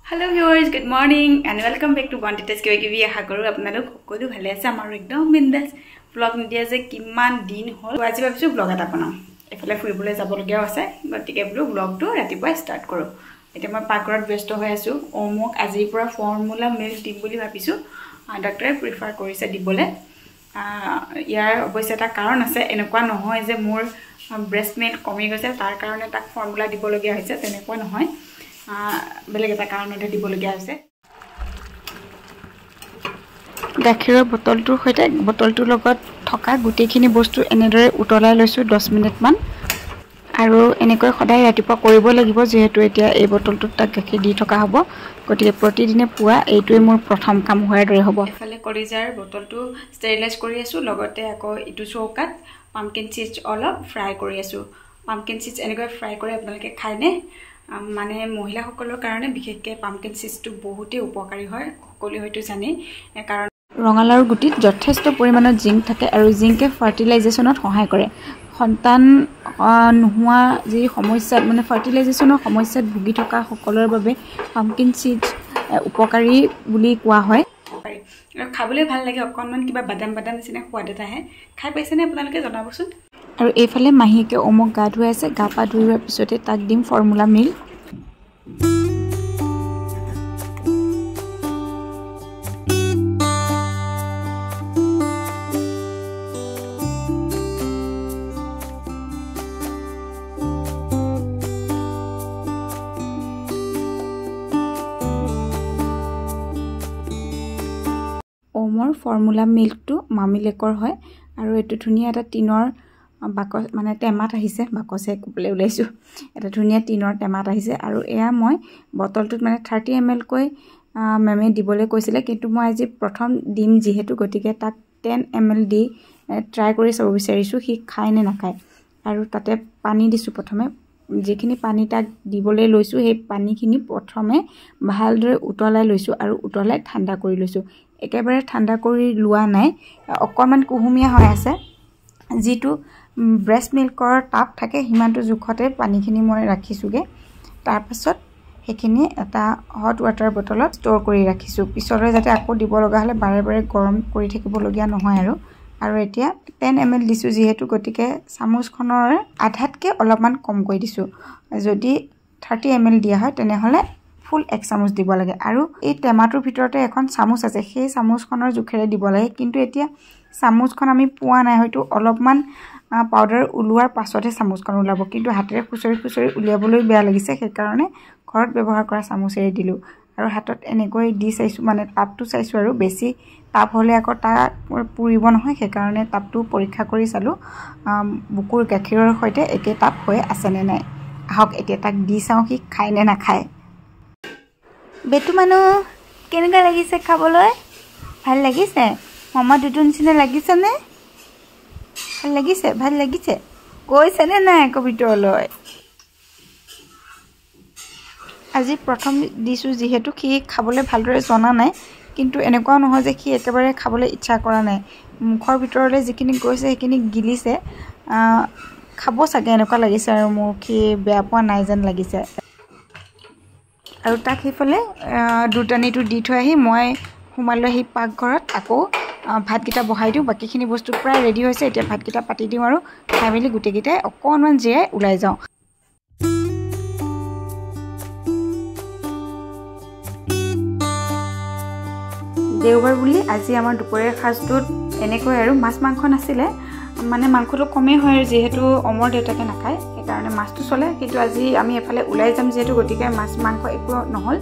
Hello viewers, good morning and welcome back to Quantitas Kiwi আশা কৰো আপোনালোক সকলো ভালে আছে আমাৰ একদম বিন্দাস ব্লগ নিদিয়া যে কিমান দিন হল আজি ভাবিছো ব্লগ এটা বনাম এফালে ফুৰিবলৈ যাব লগিয়া আছে গতিকে ব্লগটো ৰাতিপুৱা ষ্টাৰ্ট কৰো এতিয়া মই পাকৰত ব্যস্ত হৈ আছো ওমক আজিৰ পৰা ফৰ্মুলা মিল্ক দিম বুলি ভাবিছো ডক্টৰে প্ৰিফাৰ কৰিছে দিবলে ইয়াৰ অৱশ্যে এটা কাৰণ আছে এনেকুৱা নহয় যে মোৰ ব্ৰেষ্ট মিল্ক কমি গৈছে তাৰ কাৰণে তাক ফৰ্মুলা দিব লগিয়া হৈছে তেনেকুৱা নহয় বেলেগ এটা কাৰণতে দিব লগিয়া আছে গাখীৰৰ বটলটোৰ সৈতে বটলটোৰ লগত থকা গুটিখিনি বস্তু এনেদৰে উতলাই লৈছো 10 মিনিট মান আৰু এনেকৈ সদায় ৰাতিপুৱা কৰিব লাগিব যেহেতু এতিয়া এই বটলটোত তাক গাখীৰ দি থকা হ'ব গতিকে প্ৰতিদিনে পুৱা এইটোৱে মোৰ প্ৰথম কাম হোৱাৰ দৰে হ'ব এফালে কলিজাৰ বটলটো ষ্টেৰিলাইজ কৰি আছো লগতে আকৌ ইটো চৌকাত পামকিন চিজ অলপ ফ্ৰাই কৰি আছো পামকিন চিজ এনেকৈ ফ্ৰাই কৰি আপোনালোকে খায়নে মানে মহিলাসকলৰ কাৰণে বিশেষকৈ পামকিন চিজটো বহুতেই উপকাৰী হয় সকলোৱে হয়তো জানে কাৰণ ৰঙালাওৰ গুটিত যথেষ্ট পৰিমাণৰ জিংক থাকে আৰু জিংকে ফাৰ্টিলাইজেশ্যনত সহায় কৰে সন্তান নোহোৱা যি সমস্যাত মানে ফাৰ্টিলাইজেশ্যনৰ সমস্যাত ভুগি থকা সকলৰ বাবে পামকিন চিজ উপকাৰী বুলি কোৱা হয় আৰু খাবলৈ ভাল লাগে অকণমান কিবা বাদাম নিচিনা সোৱাদ এটা আহে খাই পাইছেনে আপোনালোকে জনাবচোন আৰু এইফালে মাহীকে ওমক গা ধুৱাই আছে গা পা ধুৱাৰ পিছতে তাক দিম ফৰ্মুলা মিল্ক ওমৰ ফৰ্মুলা মিল্কটো মামিলেকৰ হয় আৰু এটো ধুনিয়া এটা টিনৰ বাকস মানে টেমাত আহিছে বাকসে কুপলে উলাইছো এটা ধুনিয়া টিনৰ টেমাত আহিছে আৰু এয়া মই বটলটোত মানে 30 ml কৈ মেমে দিবলৈ কৈছিলে কিন্তু মই আজি প্ৰথম দিম যেহেতু গতিকে তাক 10 ml দি ট্ৰাই কৰি চাব বিচাৰিছো হি খায় নে নাখায় আৰু তাতে পানী দিছো প্ৰথমে যেখিনি পানী তাক দিবলৈ লৈছো সেই পানীখিনি প্ৰথমে ভালদৰে উতলাই লৈছো আৰু উতলাই ঠাণ্ডা কৰি লৈছো একেবাৰে ঠাণ্ডা কৰি লোৱা নাই অকণমান কুহুমিয়া হৈ আছে যেটো ব্ৰেষ্ট মিল্কৰ টাপ থাকে হিমানটো জুখতে পানীখিনি মই ৰাখিছোগে তাৰ পাছত হেখিনি এটা হট ওয়াটাৰ বটলত ষ্টৰ কৰি ৰাখিছো পিছলৈ যাতে আকৌ দিব লগা হলে বাৰে বাৰে গৰম কৰি থাকিব লগিয়া নহয় আৰু এতিয়া 10 ml দিছো যেহেতু গতিকে চামুচখনৰ আধাতকে অলপমান কম কৰি দিছো যদি 30 ml দিয়া হয় তেনেহলে ফুল 1 চামুচ দিব লাগে আৰু এই টেমাটোৰ ভিতৰতে এখন চামুচ আছে সেই চামুচখনৰ জুখেৰে দিব লাগে কিন্তু এতিয়া চামুচখন আমি পোৱা নাই হয়তো অলপমান পাউডাৰ উলোৱাৰ পাছতে চামুচখন উলাব কিন্তু হাতেৰে খুচৰি উলিয়াবলৈ বেয়া লাগিছে সেই কাৰণে ঘৰত ব্যৱহাৰ কৰা চামুচেৰে দিলো আৰু হাতত এনেকৈ দি চাইছো মানে তাপটো চাইছো আৰু বেছি তাপ হলে আকৌ তা পুৰিব নহয় সেই কাৰণে তাপটো পৰীক্ষা কৰি চালো বুকুৰ গাখীৰৰ সৈতে একে তাপ হৈ আছে নে নাই আহক এতিয়া তাক দি চাও কি খায় নে নাখায় বেটু মানু কেনেকা লাগিছে খাবলৈ ভাল লাগিছে মামা দুটু নিচিনা লাগিছে নে ভাল লাগিছে কৈছে নে নাই কবিতলৈ আজি প্ৰথম দিছো যেহেতু কি খাবলৈ ভালদৰে জনা নাই কিন্তু এনেকুৱা নহয় যে কি একেবাৰে খাবলৈ ইচ্ছা কৰা নাই মুখৰ ভিতৰলৈ যিখিনি গৈছে সেইখিনি গিলিছে খাব চাগে এনেকুৱা লাগিছে আৰু মোৰ কি বেয়া পোৱা নাই যেন লাগিছে আৰু তাক হেফালে দুটানিটো দি থৈ আহি মই হুমালৈ হি পাকঘৰত আকৌ ভাতকিটা বহাই দিও বাকিখিনি বস্তু প্ৰায় ৰেডি হৈছে এতিয়া ভাতকিটা পাতি দিও আৰু খাই মেলি গুটেকিটাই অকণমান জিৰাই উলাই যাও দেওবাৰ বুলি আজি আমাৰ দুপৰীয়াৰ সাজটোত এনেকৈ আৰু মাছ মাংস নাছিলে মানে মাংসটো কমে হয় যেহেতু অমৰ দেউতাকে নাখায় সেই কাৰণে মাছটো চলে কিন্তু আজি আমি এফালে উলাই যাম যেহেতু গতিকে মাছ মাংস একো নহল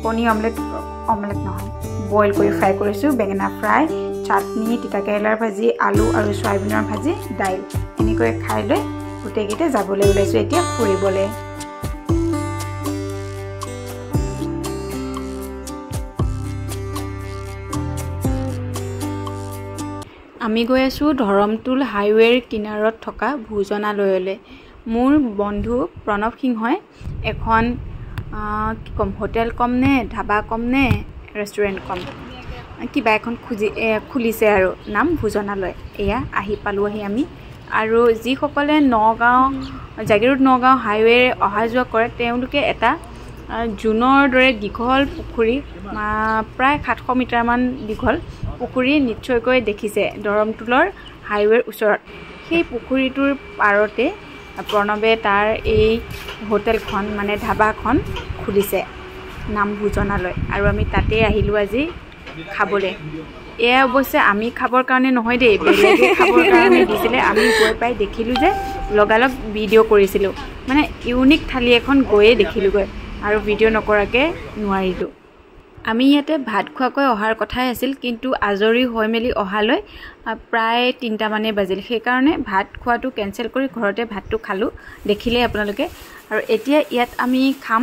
কণী অমলেট নহয় বইল কৰি ফ্ৰাই কৰিছো বেঙেনা ফ্ৰাই চাটনি তিতা কেৰেলাৰ ভাজি আলু আৰু সয়াবিনৰ ভাজি দাইল এনেকৈ খাই লৈ গুটেকিতে যাবলৈ উলাইছো এতিয়া ফুৰিবলৈ আমি গৈ আছো ধৰমতুল হাইৱেৰ কিনাৰত থকা ভোজনালয়লৈ মোৰ বন্ধু প্ৰণৱ সিংহই এখন কি কম হোটেল কম নে ধাবা কম নে ৰেষ্টুৰেণ্ট কম কিবা এখন খুলিছে আৰু নাম ভোজনালয় এয়া আহি পালোহি আমি আৰু যিসকলে নগাঁও জাগিৰোড নগাঁও হাইৱে অহা যোৱা কৰে তেওঁলোকে এটা জুনৰ দৰে দীঘল পুখুৰী প্ৰায় 700 মিটাৰমান দীঘল পুখুৰী নিশ্চয়কৈ দেখিছে দৰমটোলৰ হাইৱেৰ ওচৰত। সেই পুখুৰীটোৰ পাৰতে প্ৰণৱে তাৰ এই হোটেলখন মানে ধাবাখন খুলিছে, নাম ভোজনালয়, আৰু আমি তাতে আহিলোঁ আজি খাবলৈ। এয়া অৱশ্যে আমি খাবৰ কাৰণে নহয় দেই, বেলেগে খাবৰ কাৰণে দিছিলে। আমি গৈ পাই দেখিলোঁ যে লগালগ ভিডিঅ' কৰিছিলোঁ, মানে ইউনিক থালি এখন গৈয়ে দেখিলোঁগৈ আৰু ভিডিঅ' নকৰাকৈ নোৱাৰিলোঁ। আমি ইয়াতে ভাত খোৱাকৈ অহাৰ কথাই আছিল, কিন্তু আজৰি হৈ মেলি অহালৈ প্ৰায় 3টামানেই বাজিল। সেইকাৰণে ভাত খোৱাটো কেঞ্চেল কৰি ঘৰতে ভাতটো খালোঁ, দেখিলে আপোনালোকে। আৰু এতিয়া ইয়াত আমি খাম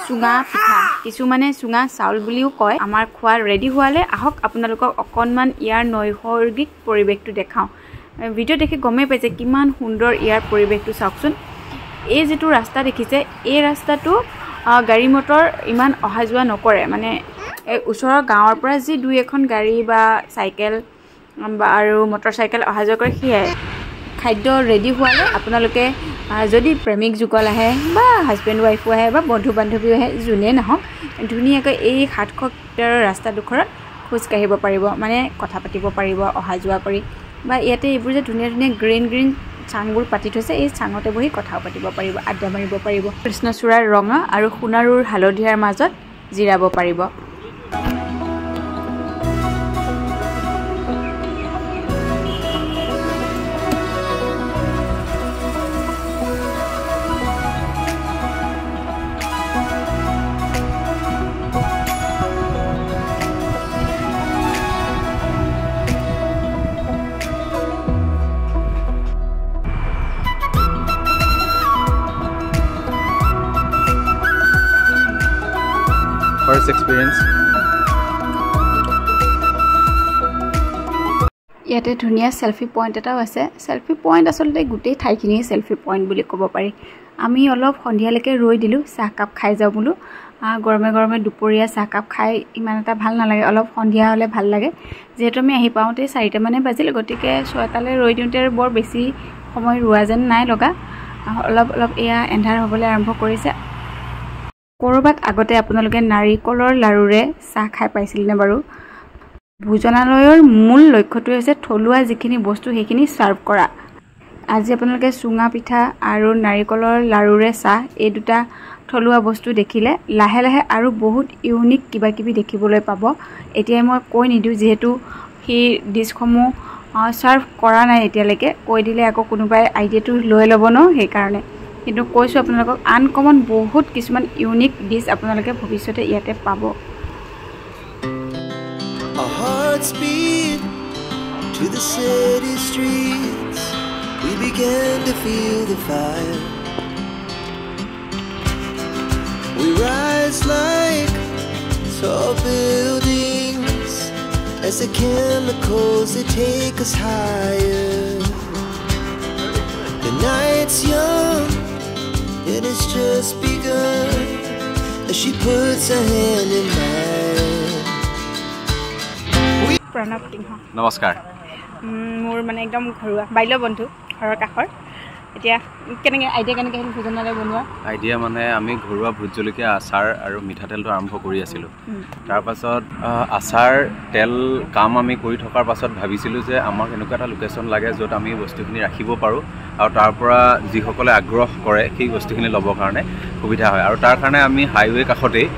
চুঙা পিঠা, কিছুমানে চুঙা চাউল বুলিও কয়। আমাৰ খোৱা ৰেডি হোৱালে আহক আপোনালোকক অকণমান ইয়াৰ নৈসৰ্গিক পৰিৱেশটো দেখাওঁ। ভিডিঅ' দেখি গমেই পাইছে কিমান সুন্দৰ ইয়াৰ পৰিৱেশটো চাওকচোন। এই যিটো ৰাস্তা দেখিছে, এই ৰাস্তাটো গাড়ী মটৰ ইমান অহা যোৱা নকৰে, মানে এই ওচৰৰ গাঁৱৰ পৰা যি 2-এখন গাড়ী বা চাইকেল বা আৰু মটৰ চাইকেল অহা যোৱা কৰে সেয়াই। খাদ্য ৰেডি হোৱালে আপোনালোকে যদি প্ৰেমিক যুগল আহে বা হাজবেণ্ড ৱাইফো আহে বা বন্ধু বান্ধৱীও আহে, যোনেই নহওক ধুনীয়াকৈ এই 700 মিটাৰৰ ৰাস্তাডোখৰত খোজকাঢ়িব পাৰিব, মানে কথা পাতিব পাৰিব অহা যোৱা কৰি। বা ইয়াতে এইবোৰ যে ধুনীয়া ধুনীয়া গ্ৰীণ গ্ৰীণ চাংবোৰ পাতি থৈছে, এই চাঙতে বহি কথাও পাতিব পাৰিব, আড্ডা মাৰিব পাৰিব। কৃষ্ণচূড়াৰ ৰঙা আৰু সোণাৰুৰ হালধীয়াৰ মাজত জিৰাব পাৰিব। First experience. ইয়াতে ধুনীয়া সেলফি পইণ্ট এটাও আছে। সেলফি পইণ্ট আচলতে গোটেই ঠাইখিনিয়ে সেলফি পইণ্ট বুলি ক'ব পাৰি। আমি অলপ সন্ধিয়ালৈকে ৰৈ দিলোঁ, চাহকাপ খাই যাওঁ বোলো। গৰমে গৰমে দুপৰীয়া চাহকাপ খাই ইমান এটা ভাল নালাগে, অলপ সন্ধিয়া হ'লে ভাল লাগে। যিহেতু আমি আহি পাওঁতে 4টামানে বাজিল, গতিকে 6টালৈ ৰৈ দিওঁতে আৰু বৰ বেছি সময় ৰোৱা যেন নাই লগা। অলপ অলপ এয়া এন্ধাৰ হ'বলৈ আৰম্ভ কৰিছে। ক'ৰবাত আগতে আপোনালোকে নাৰিকলৰ লাৰুৰে চাহ খাই পাইছিলনে বাৰু? ভোজনালয়ৰ মূল লক্ষ্যটোৱে হৈছে থলুৱা যিখিনি বস্তু সেইখিনি ছাৰ্ভ কৰা। আজি আপোনালোকে চুঙা পিঠা আৰু নাৰিকলৰ লাৰুৰে চাহ, এই দুটা থলুৱা বস্তু দেখিলে লাহে লাহে আৰু বহুত ইউনিক কিবা কিবি দেখিবলৈ পাব। এতিয়াই মই কৈ নিদিওঁ, যিহেতু সেই ডিছসমূহ ছাৰ্ভ কৰা নাই এতিয়ালৈকে। কৈ দিলে আকৌ কোনোবাই আইডিয়াটো লৈ ল'ব ন, সেইকাৰণে। কিন্তু কৈছোঁ আপোনালোকক আনকমন বহুত কিছুমান ইউনিক ডিছ আপোনালোকে ভৱিষ্যতে ইয়াতে পাব। Our hearts beat to the city streets. We began to feel the fire. We rise like tall buildings as the chemicals they take us higher. The night's young, it has just begun as she puts her hand in mine. Pranab সিংহ, নমস্কাৰ। মোৰ মানে একদম ঘৰুৱা বাল্য বন্ধু, ঘৰৰ কাষৰ। এতিয়া কেনেকৈ আইডিয়া কেনেকৈ আহিল ভোজনালয় বনোৱা? আইডিয়া মানে আমি ঘৰুৱা ভোট জলকীয়া আচাৰ আৰু মিঠাতেলটো আৰম্ভ কৰি আছিলোঁ। তাৰপাছত আচাৰ তেল কাম আমি কৰি থকাৰ পাছত ভাবিছিলোঁ যে আমাক এনেকুৱা এটা লোকেশ্যন লাগে য'ত আমি বস্তুখিনি ৰাখিব পাৰোঁ আৰু তাৰ পৰা যিসকলে আগ্ৰহ কৰে সেই বস্তুখিনি ল'বৰ কাৰণে সুবিধা হয়। আৰু তাৰ কাৰণে আমি হাইৱে কাষতেই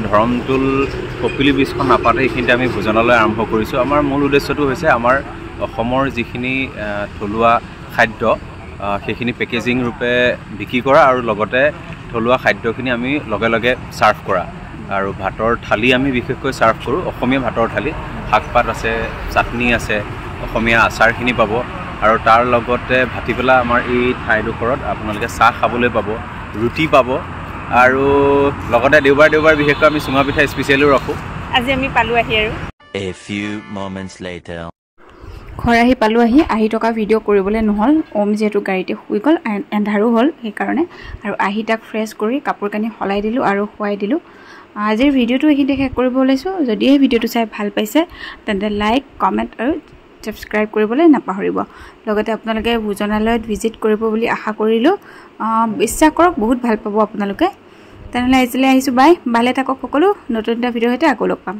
ধৰমটোল কপিলি ব্ৰীজখন নাপাতে এইখিনিতে আমি ভোজনালয় আৰম্ভ কৰিছোঁ। আমাৰ মূল উদ্দেশ্যটো হৈছে আমাৰ অসমৰ যিখিনি থলুৱা খাদ্য সেইখিনি পেকেজিং ৰূপে বিক্ৰী কৰা আৰু লগতে থলুৱা খাদ্যখিনি আমি লগে লগে ছাৰ্ভ কৰা। আৰু ভাতৰ থালি আমি বিশেষকৈ ছাৰ্ভ কৰোঁ, অসমীয়া ভাতৰ থালি। শাক পাত আছে, চাটনি আছে, অসমীয়া আচাৰখিনি পাব। আৰু তাৰ লগতে ভাটিবেলা আমাৰ এই ঠাইডোখৰত আপোনালোকে চাহ খাবলৈ পাব, ৰুটি পাব। আৰু লগতে দেওবাৰ বিশেষকৈ আমি চুঙা পিঠা স্পেচিয়েলো ৰাখোঁ। আজি আমি পালোঁ আহি, আৰু A few moments later. ঘৰ আহি পালোঁ। আহি থকা ভিডিঅ' কৰিবলৈ নহ'ল, যিহেতু গাড়ীতে শুই গ'ল, এন্ধাৰো হ'ল সেইকাৰণে। আৰু আহি তাক ফ্ৰেছ কৰি কাপোৰ কানি সলাই দিলোঁ আৰু শুৱাই দিলোঁ। আজিৰ ভিডিঅ'টো এইখিনিতে শেষ কৰিব ওলাইছোঁ। যদি এই ভিডিঅ'টো চাই ভাল পাইছে তেন্তে লাইক, কমেণ্ট আৰু ছাবস্ক্ৰাইব কৰিবলৈ নাপাহৰিব। লগতে আপোনালোকে ভোজনালয়ত ভিজিট কৰিব বুলি আশা কৰিলোঁ। বিশ্বাস কৰক বহুত ভাল পাব আপোনালোকে। তেনেহ'লে আজিলৈ আহিছোঁ বাই ভালে থাকক সকলো নতুন এটা ভিডিঅ'ৰ সৈতে আকৌ লগ পাম